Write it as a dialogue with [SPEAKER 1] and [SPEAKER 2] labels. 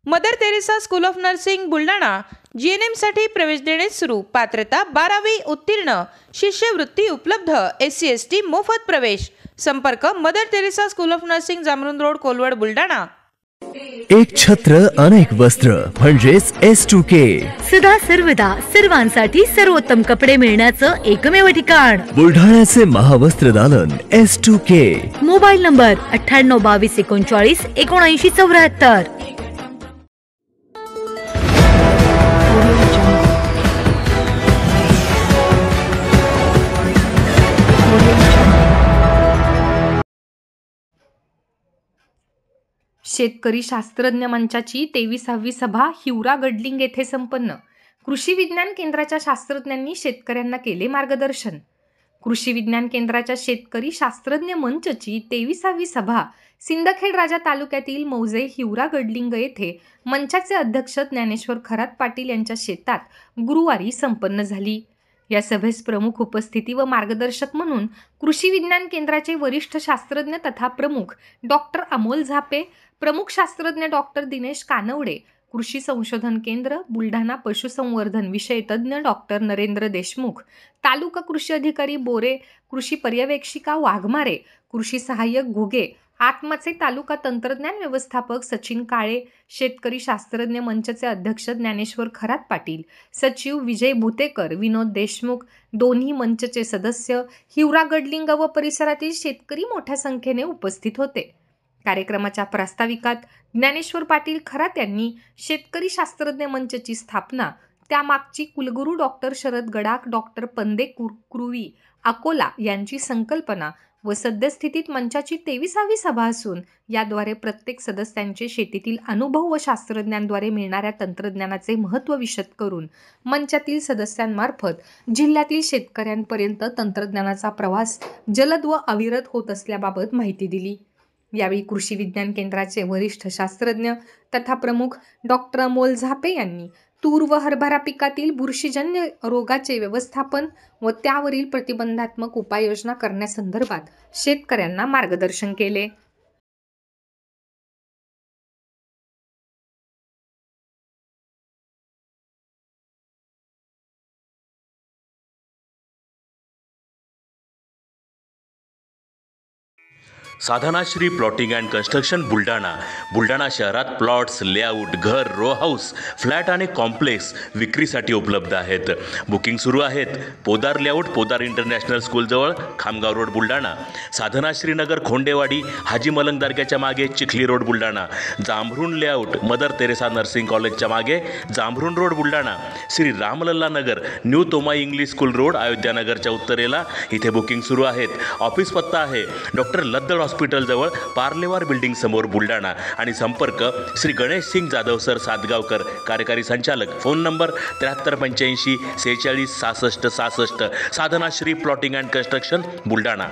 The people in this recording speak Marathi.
[SPEAKER 1] Mother Teresa school of nursing Buldhana GNM साठी प्रवेश देणे सुरू। पात्रता 12वी उत्तीर्ण, शिष्यवृत्ती उपलब्ध, SC ST मोफत प्रवेश। संपर्क mother Teresa school of nursing, Jamrun road, Kolwad, Buldhana.
[SPEAKER 2] एक छत्र अनेक वस्त्र म्हणजेच S2K।
[SPEAKER 3] सदा सर्वदा सर्वांसाठी सर्वोत्तम कपडे मिळण्याचं एकमेव ठिकाण
[SPEAKER 2] बुलढाण्याचे महावस्त्र दालन S2K।
[SPEAKER 3] Mobile number 98 22 39 79 74।
[SPEAKER 4] शेतकरी शास्त्रज्ञ मंचाची 23वी सभा हिवरा गडलिंग येथे संपन्न। कृषी विज्ञान केंद्राच्या शास्त्रज्ञांनी शेतकऱ्यांना केले मार्गदर्शन। कृषी विज्ञान केंद्राच्या शेतकरी शास्त्रज्ञ मंचची 23वी सभा सिंदखेड राजा तालुक्यातील मौजे हिवरा गडलिंग येथे मंचाचे अध्यक्ष ज्ञानेश्वर खरात पाटील यांच्या शेतात गुरुवारी संपन्न झाली। या सभेस प्रमुख उपस्थिती व मार्गदर्शक म्हणून कृषी विज्ञान केंद्राचे वरिष्ठ शास्त्रज्ञ तथा प्रमुख डॉक्टर अमोल झापे, प्रमुख शास्त्रज्ञ डॉक्टर दिनेश कानवडे, कृषी संशोधन केंद्र बुलढाणा पशुसंवर्धन विषय तज्ञ डॉक्टर नरेंद्र देशमुख, तालुका कृषी अधिकारी बोरे, कृषी पर्यवेक्षिका वाघमारे, कृषी सहाय्यक घुगे, आत्माचे तालुका तंत्रज्ञान व्यवस्थापक सचिन काळे, शेतकरी शास्त्रज्ञ मंचचे अध्यक्ष ज्ञानेश्वर खरात पाटील, सचिव विजय भुतेकर, विनोद देशमुख, दोन्ही मंचचे सदस्य, हिवरा गडलिंग व परिसरातील शेतकरी मोठ्या संख्येने उपस्थित होते। कार्यक्रमाच्या प्रास्ताविकात ज्ञानेश्वर पाटील खरात यांनी शेतकरी शास्त्रज्ञ मंचची स्थापना, त्यामागची कुलगुरू डॉक्टर शरद गडाख, डॉक्टर पंदे कुरुवी अकोला यांची संकल्पना व सद्यस्थितीत मंचाची 23वी सभा असून याद्वारे प्रत्येक सदस्यांचे शेतीतील अनुभव व शास्त्रज्ञांद्वारे मिळणाऱ्या तंत्रज्ञानाचे महत्त्व विशद करून मंचातील सदस्यांमार्फत जिल्ह्यातील शेतकऱ्यांपर्यंत तंत्रज्ञानाचा प्रवास जलद व अविरत होत असल्याबाबत माहिती दिली। यावेळी कृषी विज्ञान केंद्राचे वरिष्ठ शास्त्रज्ञ तथा प्रमुख डॉक्टर अमोल झापे यांनी तूर व हरभरा पिकातील बुरशीजन्य रोगाचे व्यवस्थापन व त्यावरील प्रतिबंधात्मक उपाययोजना करण्यासंदर्भात शेतकऱ्यांना मार्गदर्शन केले।
[SPEAKER 5] Sadhanashri plotting and construction Buldhana शहरात प्लॉट्स, लेआउट, घर, रो हाऊस, फ्लॅट आणि कॉम्प्लेक्स विक्रीसाठी उपलब्ध आहेत। बुकिंग सुरू आहेत। पोदार लेआउट, पोदार इंटरनॅशनल स्कूलजवळ, खामगाव रोड, बुलढाणा। साधनाश्री नगर, खोंडेवाडी, हाजी मलंग दर्ग्याच्या मागे, Chikhli road, Buldhana. Jambhrun layout, mother Teresa nursing कॉलेजच्या मागे, Jambhrun road, Buldhana. Shri Ramlalla Nagar, new Tomai English school road, अयोध्यानगरच्या उत्तरेला, इथे बुकिंग सुरू आहेत। ऑफिस पत्ता आहे डॉक्टर लद्दड हॉस्पिटल जवळ, पार्लेवार बिल्डिंग समोर, बुलढाणा। आणि संपर्क श्री गणेश सिंग जाधव सर सातगावकर, कार्यकारी संचालक। Phone number 7385 46 66 66। Sadhanashri plotting and construction Buldhana.